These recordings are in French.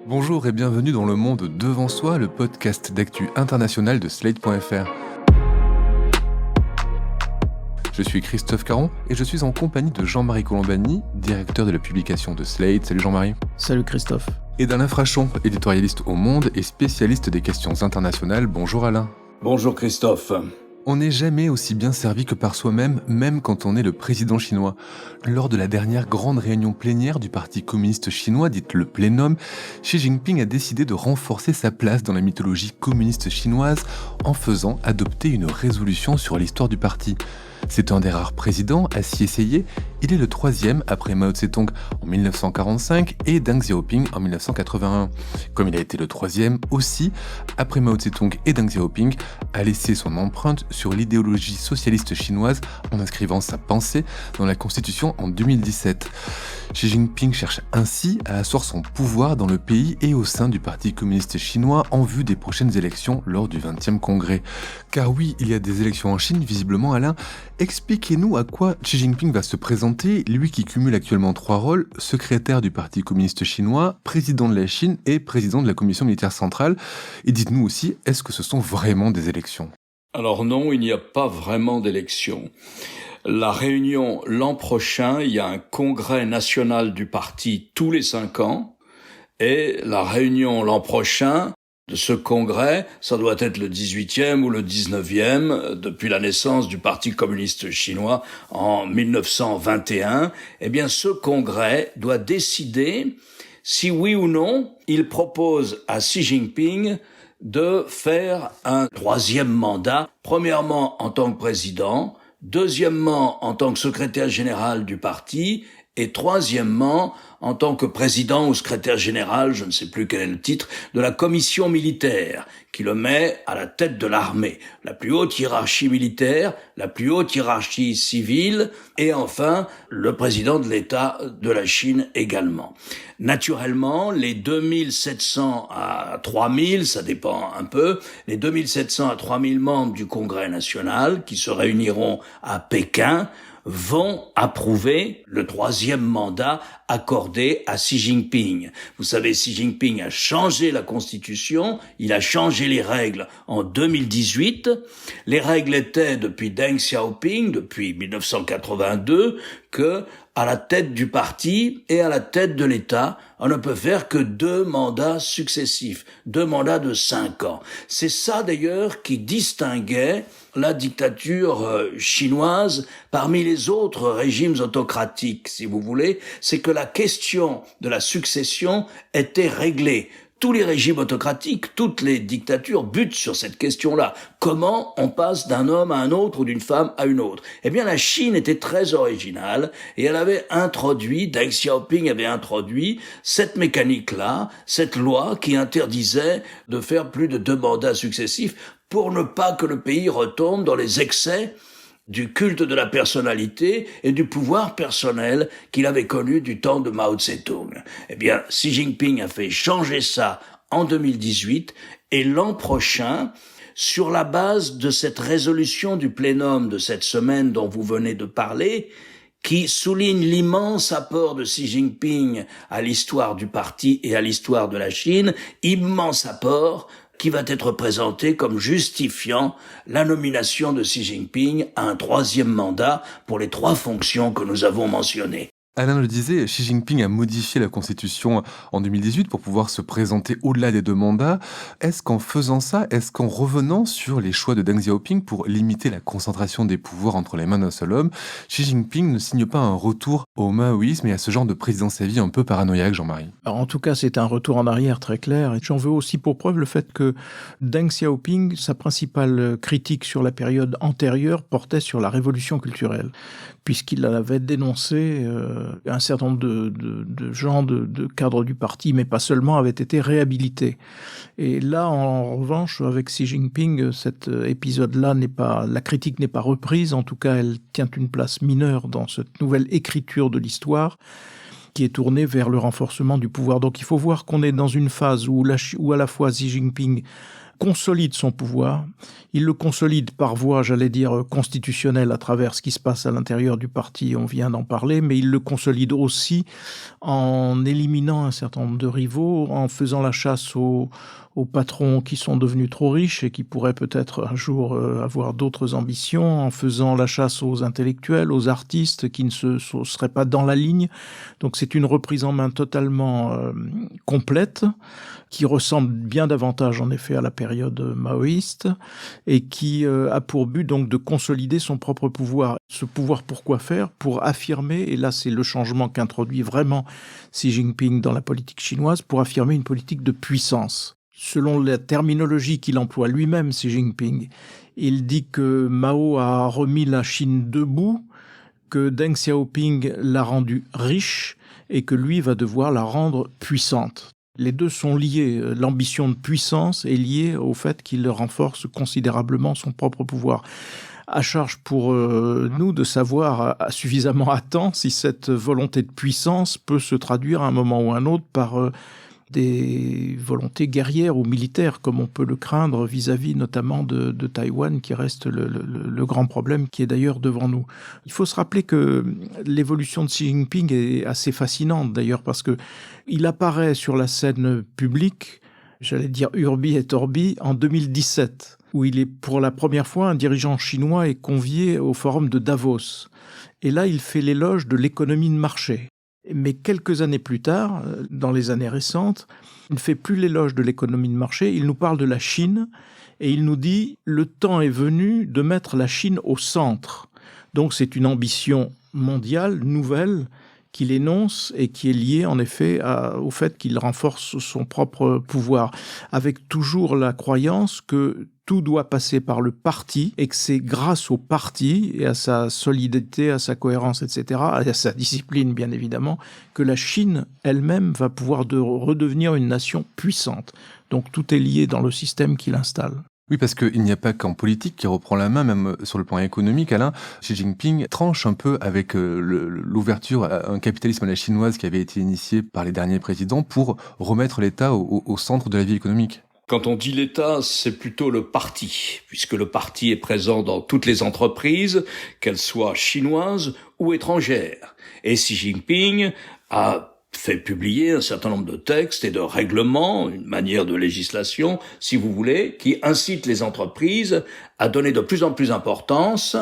Bonjour et bienvenue dans Le Monde Devant Soi, le podcast d'actu international de Slate.fr. Je suis Christophe Caron et je suis en compagnie de Jean-Marie Colombani, directeur de la publication de Slate. Salut Jean-Marie. Salut Christophe. Et d'Alain Frachon, éditorialiste au Monde et spécialiste des questions internationales. Bonjour Alain. Bonjour Christophe. On n'est jamais aussi bien servi que par soi-même, même quand on est le président chinois. Lors de la dernière grande réunion plénière du Parti communiste chinois, dite le plénum, Xi Jinping a décidé de renforcer sa place dans la mythologie communiste chinoise en faisant adopter une résolution sur l'histoire du parti. C'est un des rares présidents à s'y essayer. Il est le troisième après Mao Tse-tung en 1945 et Deng Xiaoping en 1981. Comme il a été le troisième aussi après Mao Tse-tung et Deng Xiaoping à laisser son empreinte sur l'idéologie socialiste chinoise en inscrivant sa pensée dans la Constitution en 2017. Xi Jinping cherche ainsi à asseoir son pouvoir dans le pays et au sein du Parti communiste chinois en vue des prochaines élections lors du 20e congrès. Car oui, il y a des élections en Chine, visiblement Alain. Expliquez-nous à quoi Xi Jinping va se présenter, lui qui cumule actuellement 3 rôles, secrétaire du Parti communiste chinois, président de la Chine et président de la Commission militaire centrale. Et dites-nous aussi, est-ce que ce sont vraiment des élections ? Alors non, il n'y a pas vraiment d'élection. La réunion l'an prochain, il y a un congrès national du parti tous les 5 ans, et la réunion l'an prochain de ce congrès, ça doit être le 18e ou le 19e depuis la naissance du Parti communiste chinois en 1921. Eh bien, ce congrès doit décider si oui ou non il propose à Xi Jinping de faire un 3e mandat, premièrement en tant que président, deuxièmement en tant que secrétaire général du parti et troisièmement en tant que président ou secrétaire général, je ne sais plus quel est le titre, de la commission militaire, qui le met à la tête de l'armée, la plus haute hiérarchie militaire, la plus haute hiérarchie civile, et enfin le président de l'État de la Chine également. Naturellement, les 2700 à 3000, ça dépend un peu, les 2700 à 3000 membres du Congrès national qui se réuniront à Pékin vont approuver le 3e mandat accordé à Xi Jinping. Vous savez, Xi Jinping a changé la Constitution, il a changé les règles en 2018. Les règles étaient, depuis Deng Xiaoping, depuis 1982, que à la tête du parti et à la tête de l'État, on ne peut faire que 2 mandats successifs, 2 mandats de 5 ans. C'est ça d'ailleurs qui distinguait la dictature chinoise parmi les autres régimes autocratiques, si vous voulez, c'est que la question de la succession était réglée. Tous les régimes autocratiques, toutes les dictatures butent sur cette question-là. Comment on passe d'un homme à un autre ou d'une femme à une autre ? Eh bien, la Chine était très originale et elle avait introduit, Deng Xiaoping avait introduit cette mécanique-là, cette loi qui interdisait de faire plus de 2 mandats successifs pour ne pas que le pays retombe dans les excès du culte de la personnalité et du pouvoir personnel qu'il avait connu du temps de Mao Tse-tung. Eh bien, Xi Jinping a fait changer ça en 2018 et l'an prochain, sur la base de cette résolution du plénum de cette semaine dont vous venez de parler, qui souligne l'immense apport de Xi Jinping à l'histoire du parti et à l'histoire de la Chine, immense apport qui va être présenté comme justifiant la nomination de Xi Jinping à un 3e mandat pour les 3 fonctions que nous avons mentionnées. Alain le disait, Xi Jinping a modifié la Constitution en 2018 pour pouvoir se présenter au-delà des 2 mandats. Est-ce qu'en faisant ça, est-ce qu'en revenant sur les choix de Deng Xiaoping pour limiter la concentration des pouvoirs entre les mains d'un seul homme, Xi Jinping ne signe pas un retour au maoïsme et à ce genre de présidence à vie un peu paranoïaque, Jean-Marie ? Alors, en tout cas, c'est un retour en arrière très clair. Et j'en veux aussi pour preuve le fait que Deng Xiaoping, sa principale critique sur la période antérieure, portait sur la révolution culturelle, puisqu'il avait dénoncé un certain nombre de gens, de cadres du parti, mais pas seulement, avaient été réhabilités. Et là, en revanche, avec Xi Jinping, cet épisode-là la critique n'est pas reprise, en tout cas, elle tient une place mineure dans cette nouvelle écriture de l'histoire, qui est tournée vers le renforcement du pouvoir. Donc il faut voir qu'on est dans une phase où à la fois Xi Jinping consolide son pouvoir. Il le consolide par voie, j'allais dire, constitutionnelle à travers ce qui se passe à l'intérieur du parti, on vient d'en parler, mais il le consolide aussi en éliminant un certain nombre de rivaux, en faisant la chasse aux patrons qui sont devenus trop riches et qui pourraient peut-être un jour avoir d'autres ambitions, en faisant la chasse aux intellectuels, aux artistes qui ne seraient pas dans la ligne. Donc c'est une reprise en main totalement complète, qui ressemble bien davantage en effet à la période maoïste et qui a pour but donc de consolider son propre pouvoir. Ce pouvoir pour quoi faire ? Pour affirmer, et là c'est le changement qu'introduit vraiment Xi Jinping dans la politique chinoise, pour affirmer une politique de puissance. Selon la terminologie qu'il emploie lui-même, Xi Jinping, il dit que Mao a remis la Chine debout, que Deng Xiaoping l'a rendue riche et que lui va devoir la rendre puissante. Les deux sont liés. L'ambition de puissance est liée au fait qu'il renforce considérablement son propre pouvoir. À charge pour nous de savoir suffisamment à temps si cette volonté de puissance peut se traduire à un moment ou à un autre par des volontés guerrières ou militaires, comme on peut le craindre vis-à-vis notamment de Taïwan, qui reste le grand problème qui est d'ailleurs devant nous. Il faut se rappeler que l'évolution de Xi Jinping est assez fascinante d'ailleurs, parce que il apparaît sur la scène publique, j'allais dire urbi et orbi, en 2017, où il est pour la première fois un dirigeant chinois est convié au forum de Davos. Et là, il fait l'éloge de l'économie de marché. Mais quelques années plus tard, dans les années récentes, il ne fait plus l'éloge de l'économie de marché, il nous parle de la Chine et il nous dit « le temps est venu de mettre la Chine au centre ». Donc c'est une ambition mondiale, nouvelle, qu'il énonce et qui est liée en effet au fait qu'il renforce son propre pouvoir, avec toujours la croyance que tout doit passer par le parti et que c'est grâce au parti et à sa solidité, à sa cohérence, etc., et à sa discipline bien évidemment, que la Chine elle-même va pouvoir redevenir une nation puissante. Donc tout est lié dans le système qu'il installe. Oui, parce qu'il n'y a pas qu'en politique qui reprend la main, même sur le plan économique, Alain. Xi Jinping tranche un peu avec l'ouverture à un capitalisme à la chinoise qui avait été initié par les derniers présidents pour remettre l'État au centre de la vie économique. Quand on dit l'État, c'est plutôt le parti, puisque le parti est présent dans toutes les entreprises, qu'elles soient chinoises ou étrangères. Et Xi Jinping a fait publier un certain nombre de textes et de règlements, une manière de législation, si vous voulez, qui incite les entreprises à donner de plus en plus d'importance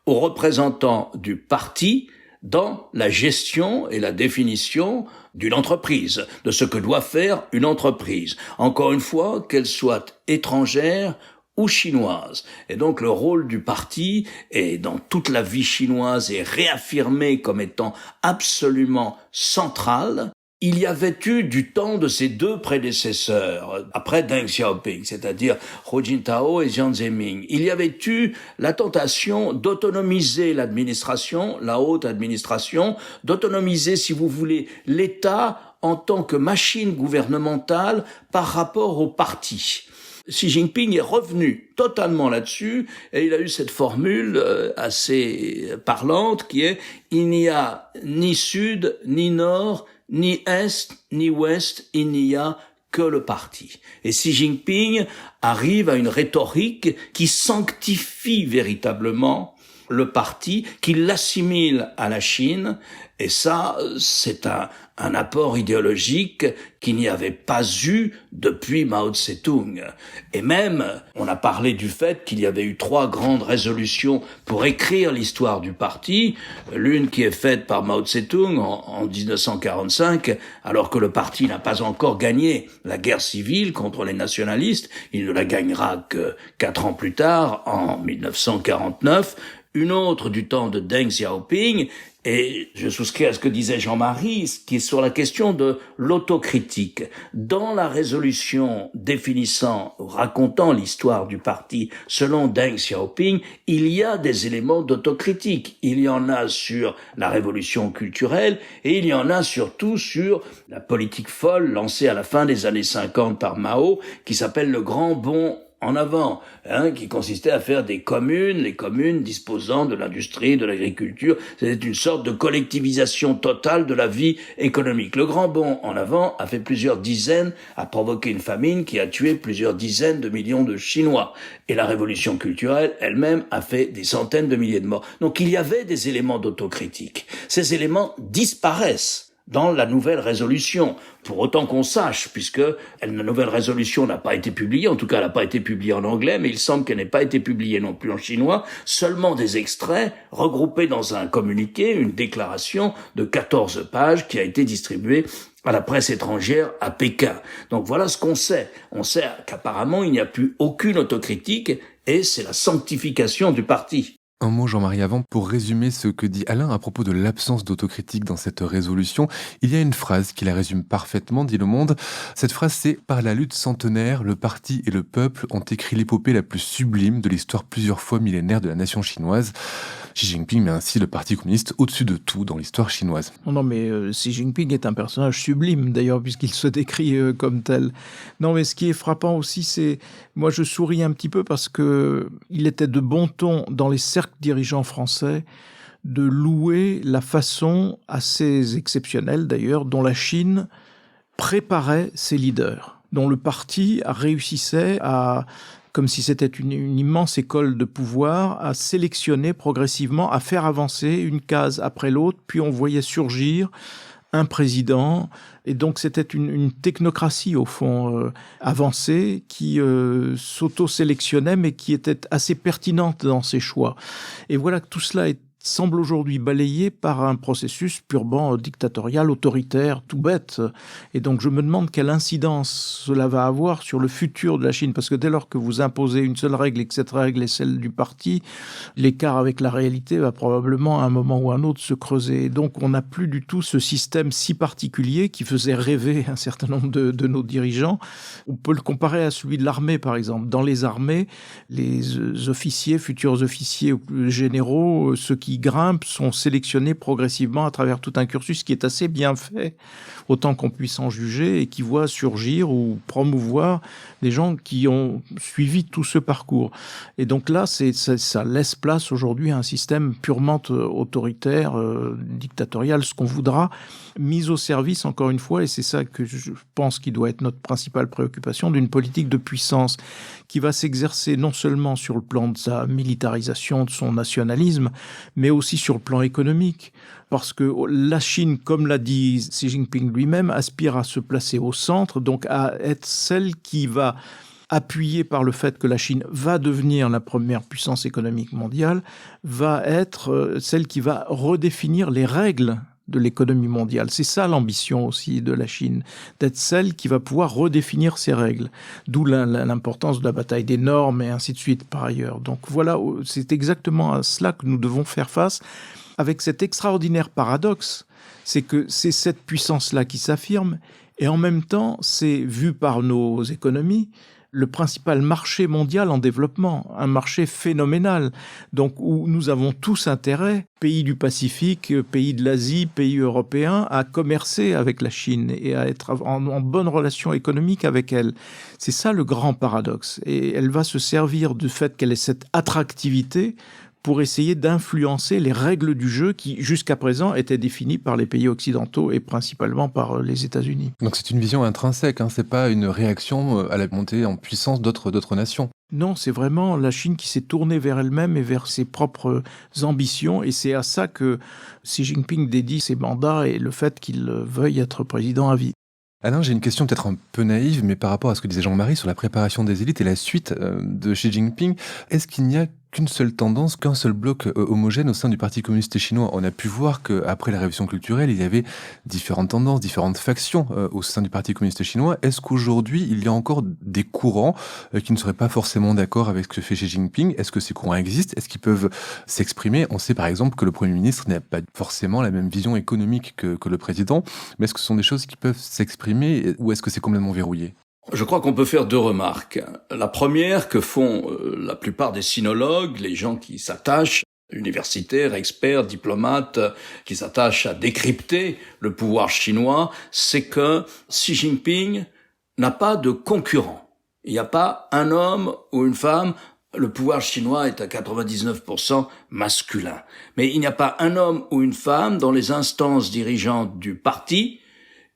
aux représentants du parti dans la gestion et la définition d'une entreprise, de ce que doit faire une entreprise. Encore une fois, qu'elle soit étrangère ou chinoise. Et donc le rôle du parti est dans toute la vie chinoise est réaffirmé comme étant absolument central. Il y avait eu du temps de ses deux prédécesseurs, après Deng Xiaoping, c'est-à-dire Hu Jintao et Jiang Zemin. Il y avait eu la tentation d'autonomiser l'administration, la haute administration, d'autonomiser, si vous voulez, l'État en tant que machine gouvernementale par rapport au parti. Xi Jinping est revenu totalement là-dessus et il a eu cette formule assez parlante qui est « il n'y a ni sud, ni nord, ni est, ni ouest, il n'y a que le parti ». Et Xi Jinping arrive à une rhétorique qui sanctifie véritablement le parti, qui l'assimile à la Chine, et ça, c'est un apport idéologique qu'il n'y avait pas eu depuis Mao Tse-tung. Et même, on a parlé du fait qu'il y avait eu 3 grandes résolutions pour écrire l'histoire du parti, l'une qui est faite par Mao Tse-tung en 1945, alors que le parti n'a pas encore gagné la guerre civile contre les nationalistes, il ne la gagnera que 4 ans plus tard, en 1949, une autre du temps de Deng Xiaoping, et je souscris à ce que disait Jean-Marie, qui est sur la question de l'autocritique. Dans la résolution définissant, racontant l'histoire du parti selon Deng Xiaoping, il y a des éléments d'autocritique. Il y en a sur la révolution culturelle et il y en a surtout sur la politique folle lancée à la fin des années 50 par Mao, qui s'appelle le grand bond en avant, qui consistait à faire des communes, les communes disposant de l'industrie, de l'agriculture. C'était une sorte de collectivisation totale de la vie économique. Le grand bond en avant a provoqué une famine qui a tué plusieurs dizaines de millions de Chinois. Et la révolution culturelle elle-même a fait des centaines de milliers de morts. Donc il y avait des éléments d'autocritique. Ces éléments disparaissent dans la nouvelle résolution, pour autant qu'on sache, puisque la nouvelle résolution n'a pas été publiée, en tout cas elle n'a pas été publiée en anglais, mais il semble qu'elle n'ait pas été publiée non plus en chinois, seulement des extraits regroupés dans un communiqué, une déclaration de 14 pages qui a été distribuée à la presse étrangère à Pékin. Donc voilà ce qu'on sait. On sait qu'apparemment il n'y a plus aucune autocritique et c'est la sanctification du parti. Un mot, Jean-Marie Avant, pour résumer ce que dit Alain à propos de l'absence d'autocritique dans cette résolution. Il y a une phrase qui la résume parfaitement, dit Le Monde. Cette phrase, c'est « Par la lutte centenaire, le parti et le peuple ont écrit l'épopée la plus sublime de l'histoire plusieurs fois millénaire de la nation chinoise ». Xi Jinping met ainsi le Parti communiste au-dessus de tout dans l'histoire chinoise. Non, mais Xi Jinping est un personnage sublime, d'ailleurs, puisqu'il se décrit comme tel. Non, mais ce qui est frappant aussi, c'est... Moi, je souris un petit peu parce que il était de bon ton dans les cercles dirigeants français de louer la façon assez exceptionnelle, d'ailleurs, dont la Chine préparait ses leaders, dont le parti réussissait à... comme si c'était une immense école de pouvoir, à sélectionner progressivement, à faire avancer une case après l'autre, puis on voyait surgir un président, et donc c'était une technocratie au fond avancée qui s'auto-sélectionnait mais qui était assez pertinente dans ses choix. Et voilà que tout cela semble aujourd'hui balayé par un processus purement dictatorial, autoritaire, tout bête. Et donc je me demande quelle incidence cela va avoir sur le futur de la Chine, parce que dès lors que vous imposez une seule règle et que cette règle est celle du parti, l'écart avec la réalité va probablement à un moment ou à un autre se creuser. Et donc on n'a plus du tout ce système si particulier qui faisait rêver un certain nombre de nos dirigeants. On peut le comparer à celui de l'armée, par exemple. Dans les armées, les officiers, futurs officiers généraux, ceux qui grimpent sont sélectionnés progressivement à travers tout un cursus qui est assez bien fait, autant qu'on puisse en juger, et qui voit surgir ou promouvoir des gens qui ont suivi tout ce parcours. Et donc là, ça laisse place aujourd'hui à un système purement autoritaire, dictatorial, ce qu'on voudra, mis au service, encore une fois, et c'est ça que je pense qui doit être notre principale préoccupation, d'une politique de puissance qui va s'exercer non seulement sur le plan de sa militarisation, de son nationalisme, mais aussi sur le plan économique. Parce que la Chine, comme l'a dit Xi Jinping lui-même, aspire à se placer au centre, donc à être celle qui va, appuyée par le fait que la Chine va devenir la première puissance économique mondiale, va être celle qui va redéfinir les règles de l'économie mondiale. C'est ça l'ambition aussi de la Chine, d'être celle qui va pouvoir redéfinir ses règles. D'où l'importance de la bataille des normes et ainsi de suite par ailleurs. Donc voilà, c'est exactement à cela que nous devons faire face, avec cet extraordinaire paradoxe, c'est que c'est cette puissance-là qui s'affirme, et en même temps, c'est vu par nos économies, le principal marché mondial en développement, un marché phénoménal, donc où nous avons tous intérêt, pays du Pacifique, pays de l'Asie, pays européens, à commercer avec la Chine et à être en bonne relation économique avec elle. C'est ça le grand paradoxe. Et elle va se servir du fait qu'elle ait cette attractivité pour essayer d'influencer les règles du jeu qui, jusqu'à présent, étaient définies par les pays occidentaux et principalement par les États-Unis. Donc c'est une vision intrinsèque, c'est pas une réaction à la montée en puissance d'autres nations. Non, c'est vraiment la Chine qui s'est tournée vers elle-même et vers ses propres ambitions, et c'est à ça que Xi Jinping dédie ses mandats et le fait qu'il veuille être président à vie. Alain, j'ai une question peut-être un peu naïve, mais par rapport à ce que disait Jean-Marie sur la préparation des élites et la suite de Xi Jinping, est-ce qu'il n'y a qu'une seule tendance, qu'un seul bloc homogène au sein du Parti communiste chinois? On a pu voir qu'après la révolution culturelle, il y avait différentes tendances, différentes factions au sein du Parti communiste chinois. Est-ce qu'aujourd'hui, il y a encore des courants qui ne seraient pas forcément d'accord avec ce que fait Xi Jinping? Est-ce que ces courants existent? Est-ce qu'ils peuvent s'exprimer? On sait par exemple que le Premier ministre n'a pas forcément la même vision économique que le président, mais est-ce que ce sont des choses qui peuvent s'exprimer ou est-ce que c'est complètement verrouillé? Je crois qu'on peut faire deux remarques. La première que font la plupart des sinologues, les gens qui s'attachent, universitaires, experts, diplomates, qui s'attachent à décrypter le pouvoir chinois, c'est que Xi Jinping n'a pas de concurrent. Il n'y a pas un homme ou une femme. Le pouvoir chinois est à 99% masculin. Mais il n'y a pas un homme ou une femme dans les instances dirigeantes du parti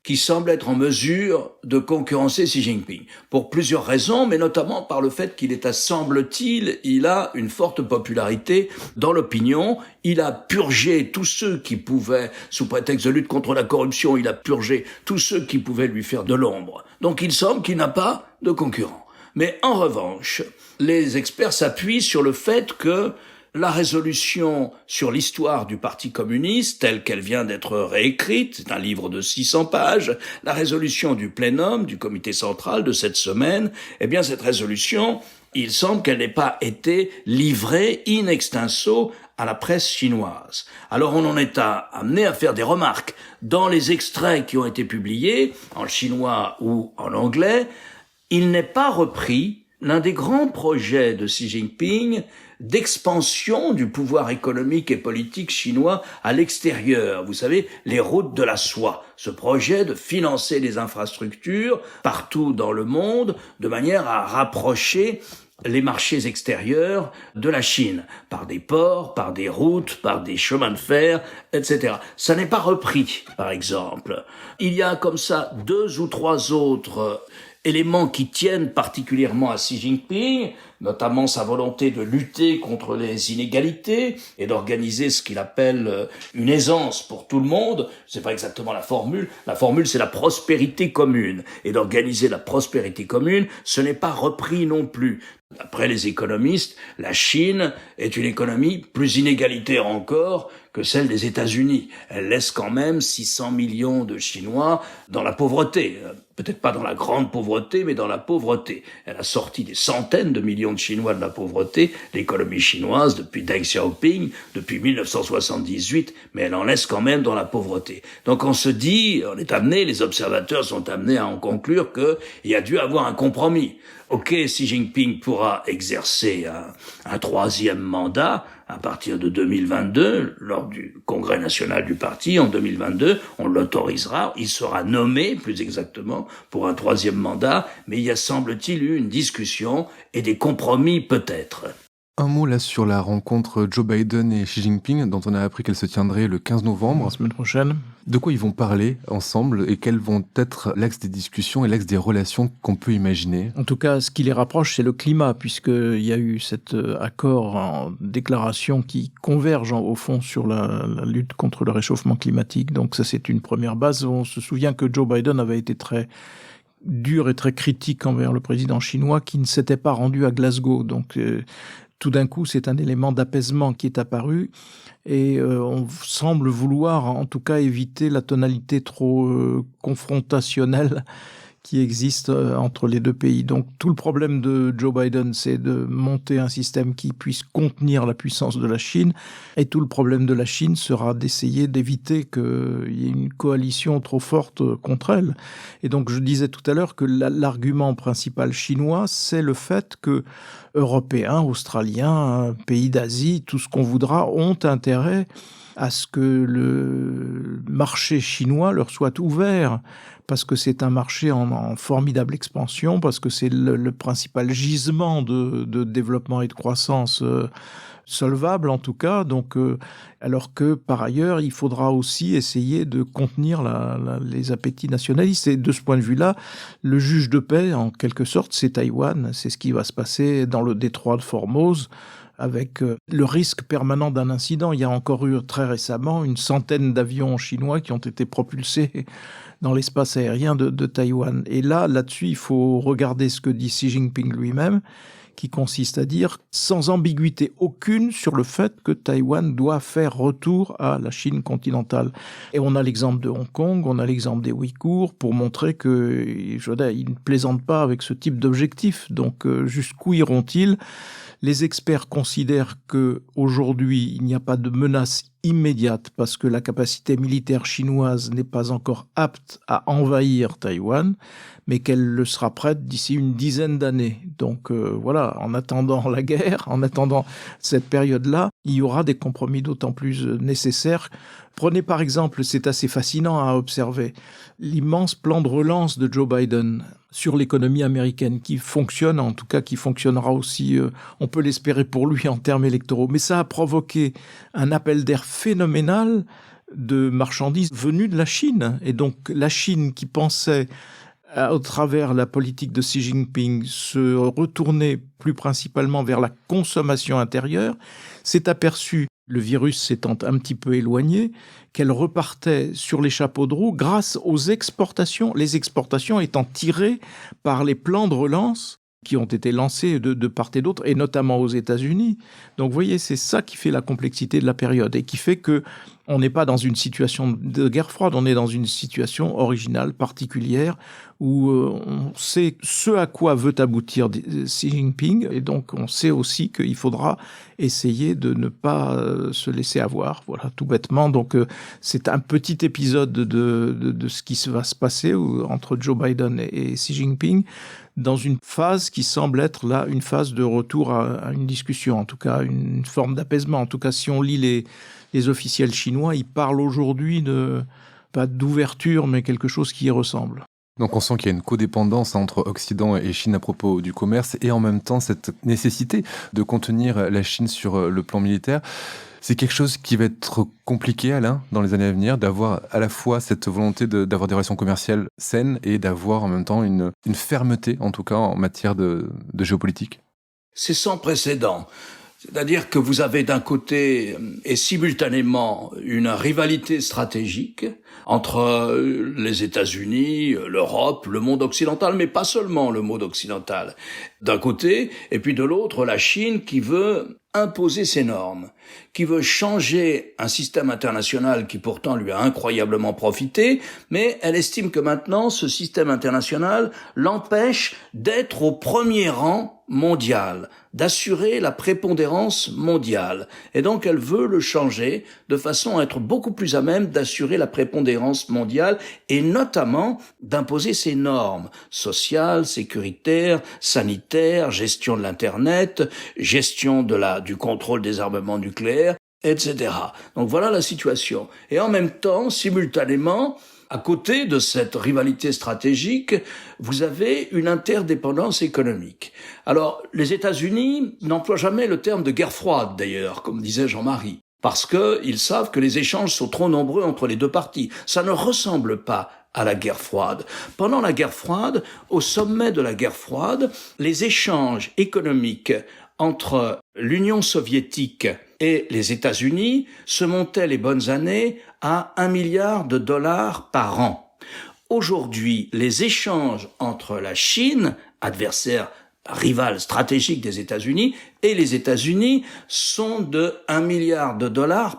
qui semble être en mesure de concurrencer Xi Jinping. Pour plusieurs raisons, mais notamment par le fait qu'il est, semble-t-il, il a une forte popularité dans l'opinion. Il a purgé tous ceux qui pouvaient, sous prétexte de lutte contre la corruption, il a purgé tous ceux qui pouvaient lui faire de l'ombre. Donc il semble qu'il n'a pas de concurrent. Mais en revanche, les experts s'appuient sur le fait que la résolution sur l'histoire du Parti communiste, telle qu'elle vient d'être réécrite, c'est un livre de 600 pages, la résolution du plénum, du comité central de cette semaine, eh bien cette résolution, il semble qu'elle n'ait pas été livrée in extenso à la presse chinoise. Alors on en est amené à faire des remarques. Dans les extraits qui ont été publiés, en chinois ou en anglais, il n'est pas repris l'un des grands projets de Xi Jinping d'expansion du pouvoir économique et politique chinois à l'extérieur. Vous savez, les routes de la soie. Ce projet de financer les infrastructures partout dans le monde de manière à rapprocher les marchés extérieurs de la Chine, par des ports, par des routes, par des chemins de fer, etc. Ça n'est pas repris, par exemple. Il y a comme ça 2 ou 3 autres éléments qui tiennent particulièrement à Xi Jinping, notamment sa volonté de lutter contre les inégalités et d'organiser ce qu'il appelle une aisance pour tout le monde. C'est pas exactement la formule. La formule, c'est la prospérité commune. Et d'organiser la prospérité commune, ce n'est pas repris non plus. D'après les économistes, la Chine est une économie plus inégalitaire encore que celle des États-Unis. Elle laisse quand même 600 millions de Chinois dans la pauvreté. Peut-être pas dans la grande pauvreté, mais dans la pauvreté. Elle a sorti des centaines de millions de Chinois de la pauvreté, l'économie chinoise, depuis Deng Xiaoping, depuis 1978, mais elle en laisse quand même dans la pauvreté. Donc on se dit, les observateurs sont amenés à en conclure qu'il y a dû avoir un compromis. Ok, Xi Jinping pourra exercer un 3e mandat à partir de 2022, lors du congrès national du parti en 2022, on l'autorisera, il sera nommé, plus exactement, pour un 3e mandat, mais il y a, semble-t-il, eu une discussion et des compromis peut-être. Un mot là sur la rencontre Joe Biden et Xi Jinping, dont on a appris qu'elle se tiendrait le 15 novembre. La semaine prochaine. De quoi ils vont parler ensemble et quels vont être l'axe des discussions et l'axe des relations qu'on peut imaginer? En tout cas, ce qui les rapproche, c'est le climat, puisqu'il y a eu cet accord en déclaration qui converge au fond sur la lutte contre le réchauffement climatique. Donc ça, c'est une première base. On se souvient que Joe Biden avait été très dur et très critique envers le président chinois qui ne s'était pas rendu à Glasgow. Donc tout d'un coup, c'est un élément d'apaisement qui est apparu et on semble vouloir en tout cas éviter la tonalité trop confrontationnelle qui existe entre les deux pays. Donc tout le problème de Joe Biden, c'est de monter un système qui puisse contenir la puissance de la Chine, et tout le problème de la Chine sera d'essayer d'éviter qu'il y ait une coalition trop forte contre elle. Et donc je disais tout à l'heure que l'argument principal chinois, c'est le fait que Européens, Australiens, pays d'Asie, tout ce qu'on voudra, ont intérêt à ce que le marché chinois leur soit ouvert, parce que c'est un marché en formidable expansion, parce que c'est le principal gisement de développement et de croissance solvable en tout cas. Donc, alors que par ailleurs, il faudra aussi essayer de contenir les appétits nationalistes. Et de ce point de vue-là, le juge de paix, en quelque sorte, c'est Taïwan. C'est ce qui va se passer dans le détroit de Formose, avec le risque permanent d'un incident. Il y a encore eu très récemment une centaine d'avions chinois qui ont été propulsés dans l'espace aérien de Taïwan. Et là-dessus, il faut regarder ce que dit Xi Jinping lui-même, qui consiste à dire sans ambiguïté aucune sur le fait que Taïwan doit faire retour à la Chine continentale. Et on a l'exemple de Hong Kong, on a l'exemple des Ouïghours pour montrer qu'ils ne plaisantent pas avec ce type d'objectif. Donc jusqu'où iront-ils ? Les experts considèrent qu'aujourd'hui, il n'y a pas de menace immédiate parce que la capacité militaire chinoise n'est pas encore apte à envahir Taïwan, mais qu'elle le sera prête d'ici une dizaine d'années. Donc voilà, en attendant la guerre, en attendant cette période-là, il y aura des compromis d'autant plus nécessaires. Prenez par exemple, c'est assez fascinant à observer, l'immense plan de relance de Joe Biden. sur l'économie américaine, qui fonctionne, en tout cas qui fonctionnera aussi, on peut l'espérer pour lui en termes électoraux. Mais ça a provoqué un appel d'air phénoménal de marchandises venues de la Chine. Et donc la Chine qui pensait, au travers la politique de Xi Jinping, se retourner plus principalement vers la consommation intérieure, s'est aperçue, le virus s'étant un petit peu éloigné, qu'elle repartait sur les chapeaux de roue grâce aux exportations, les exportations étant tirées par les plans de relance qui ont été lancés de part et d'autre, et notamment aux États-Unis. Donc vous voyez, c'est ça qui fait la complexité de la période et qui fait que on n'est pas dans une situation de guerre froide, on est dans une situation originale, particulière, où on sait ce à quoi veut aboutir Xi Jinping, et donc on sait aussi qu'il faudra essayer de ne pas se laisser avoir, voilà, tout bêtement. Donc c'est un petit épisode de ce qui va se passer entre Joe Biden et Xi Jinping, dans une phase qui semble être là une phase de retour à une discussion, en tout cas une forme d'apaisement. En tout cas, si on lit les officiels chinois, ils parlent aujourd'hui pas d'ouverture, mais quelque chose qui y ressemble. Donc on sent qu'il y a une codépendance entre Occident et Chine à propos du commerce, et en même temps cette nécessité de contenir la Chine sur le plan militaire. C'est quelque chose qui va être compliqué, Alain, dans les années à venir, d'avoir à la fois cette volonté d'avoir des relations commerciales saines et d'avoir en même temps une fermeté, en tout cas en matière de géopolitique. C'est sans précédent. C'est-à-dire que vous avez d'un côté et simultanément une rivalité stratégique entre les États-Unis, l'Europe, le monde occidental, mais pas seulement le monde occidental, d'un côté, et puis de l'autre, la Chine qui veut imposer ses normes, qui veut changer un système international qui pourtant lui a incroyablement profité, mais elle estime que maintenant, ce système international l'empêche d'être au premier rang mondial, d'assurer la prépondérance mondiale. Et donc, elle veut le changer de façon à être beaucoup plus à même d'assurer la prépondérance mondiale et notamment d'imposer ses normes sociales, sécuritaires, sanitaires, gestion de l'Internet, gestion du contrôle des armements nucléaires, etc. Donc voilà la situation. Et en même temps, simultanément, à côté de cette rivalité stratégique, vous avez une interdépendance économique. Alors, les États-Unis n'emploient jamais le terme de guerre froide, d'ailleurs, comme disait Jean-Marie, parce qu'ils savent que les échanges sont trop nombreux entre les deux parties. Ça ne ressemble pas à la guerre froide. Pendant la guerre froide, au sommet de la guerre froide, les échanges économiques entre l'Union soviétique et les États-Unis se montaient les bonnes années à $1 milliard par an. Aujourd'hui, les échanges entre la Chine, adversaire rival stratégique des États-Unis, et les États-Unis sont de $1 milliard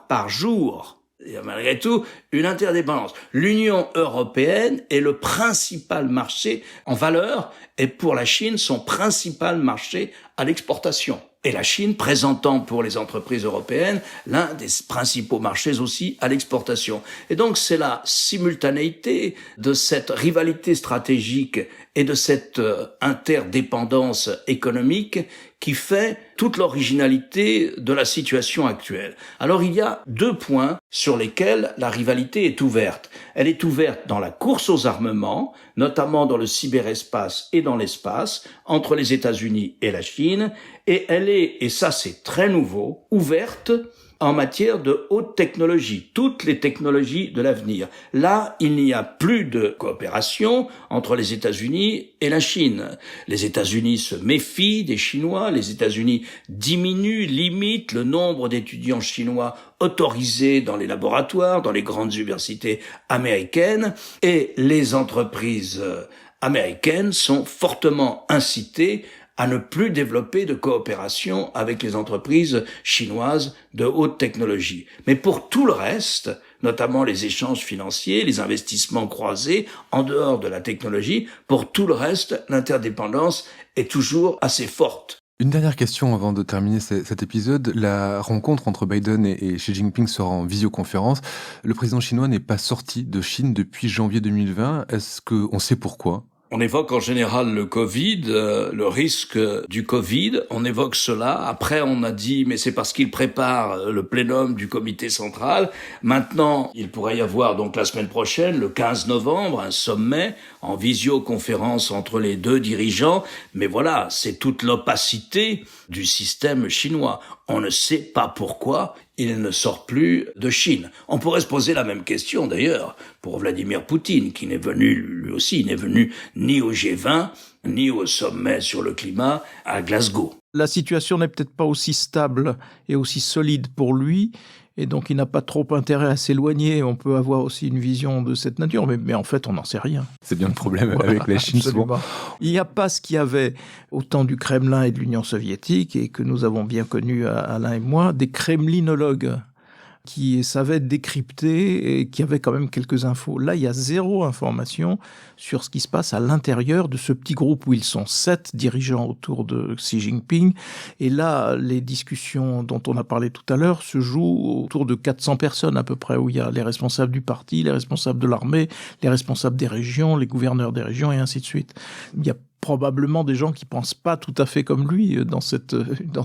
par jour. Il y a malgré tout une interdépendance. L'Union européenne est le principal marché en valeur et pour la Chine, son principal marché à l'exportation. Et la Chine présentant pour les entreprises européennes l'un des principaux marchés aussi à l'exportation. Et donc c'est la simultanéité de cette rivalité stratégique et de cette interdépendance économique qui fait toute l'originalité de la situation actuelle. Alors il y a 2 points sur lesquels la rivalité est ouverte. Elle est ouverte dans la course aux armements, notamment dans le cyberespace et dans l'espace, entre les États-Unis et la Chine, et elle est, et ça c'est très nouveau, ouverte en matière de haute technologie, toutes les technologies de l'avenir. Là, il n'y a plus de coopération entre les États-Unis et la Chine. Les États-Unis se méfient des Chinois, les États-Unis diminuent, limitent le nombre d'étudiants chinois autorisés dans les laboratoires, dans les grandes universités américaines, et les entreprises américaines sont fortement incitées à ne plus développer de coopération avec les entreprises chinoises de haute technologie. Mais pour tout le reste, notamment les échanges financiers, les investissements croisés, en dehors de la technologie, pour tout le reste, l'interdépendance est toujours assez forte. Une dernière question avant de terminer cet épisode. La rencontre entre Biden et Xi Jinping sera en visioconférence. Le président chinois n'est pas sorti de Chine depuis janvier 2020. Est-ce qu'on sait pourquoi ? On évoque en général le Covid, le risque du Covid, on évoque cela. Après, on a dit, mais c'est parce qu'il prépare le plénum du comité central. Maintenant, il pourrait y avoir donc la semaine prochaine, le 15 novembre, un sommet en visioconférence entre les deux dirigeants. Mais voilà, c'est toute l'opacité du système chinois. On ne sait pas pourquoi il ne sort plus de Chine. On pourrait se poser la même question d'ailleurs pour Vladimir Poutine, qui n'est venu, lui aussi, n'est venu ni au G20, ni au sommet sur le climat à Glasgow. La situation n'est peut-être pas aussi stable et aussi solide pour lui, et donc il n'a pas trop intérêt à s'éloigner. On peut avoir aussi une vision de cette nature, mais en fait, on n'en sait rien. C'est bien le problème avec la Chine souvent. Il n'y a pas ce qu'il y avait au temps du Kremlin et de l'Union soviétique, et que nous avons bien connu, Alain et moi, des kremlinologues qui savaient décrypter et qui avaient quand même quelques infos. Là, il y a zéro information sur ce qui se passe à l'intérieur de ce petit groupe où ils sont 7 dirigeants autour de Xi Jinping. Et là, les discussions dont on a parlé tout à l'heure se jouent autour de 400 personnes à peu près, où il y a les responsables du parti, les responsables de l'armée, les responsables des régions, les gouverneurs des régions et ainsi de suite. Il y a probablement des gens qui pensent pas tout à fait comme lui dans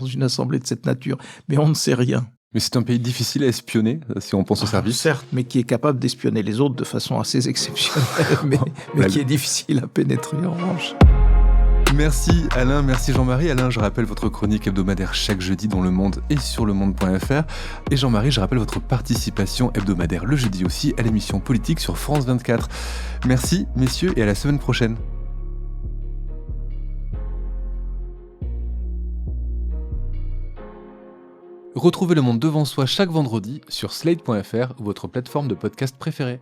une assemblée de cette nature. Mais on ne sait rien. Mais c'est un pays difficile à espionner, si on pense au service. Certes, mais qui est capable d'espionner les autres de façon assez exceptionnelle, mais qui est difficile à pénétrer en revanche. Merci Alain, merci Jean-Marie. Alain, je rappelle votre chronique hebdomadaire chaque jeudi dans Le Monde et sur lemonde.fr. Et Jean-Marie, je rappelle votre participation hebdomadaire le jeudi aussi à l'émission Politique sur France 24. Merci messieurs et à la semaine prochaine. Retrouvez Le Monde devant soi chaque vendredi sur slate.fr ou votre plateforme de podcast préférée.